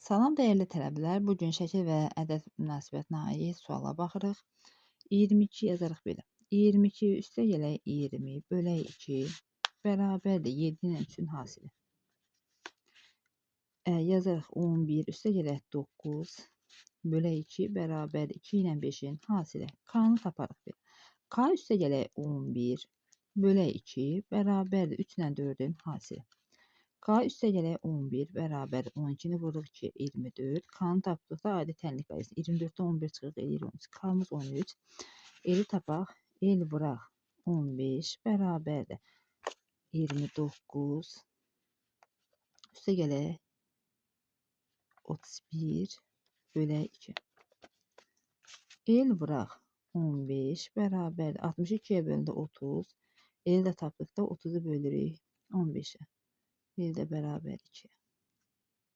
Salam dəyərli tələbələr, bu gün şəkil və ədəd münasibətinə aid suala baxırıq. 22 yazarıq belə. 22 üstə gələk 20 bölək 2 bərabərdir 7-nin 3-ün hasili. Yazarıq 11 üstə gələk 9 bölək 2 bərabərdir 2 ilə 5-in hasili. K-nı taparıq belə. K üstə gələk 11 bölək 2 bərabərdir 3 ilə 4-ün hasili. K üstə gələk 11 bərabər 12-ni vururuq ki 24. K-nı tapdıqda adi tənlik qaydası. 24-dən 11 çıxırıq eləyir 13. K-mız 13. Eli tapaq. El vuraq 15 bərabərdir 29 üstə gələk 31 bölək 2. El vuraq 15 bərabərdir 62-yə bölündə 30. Eli də tapdıqda 30-u bölürük 15-ə. El də bərabər 2.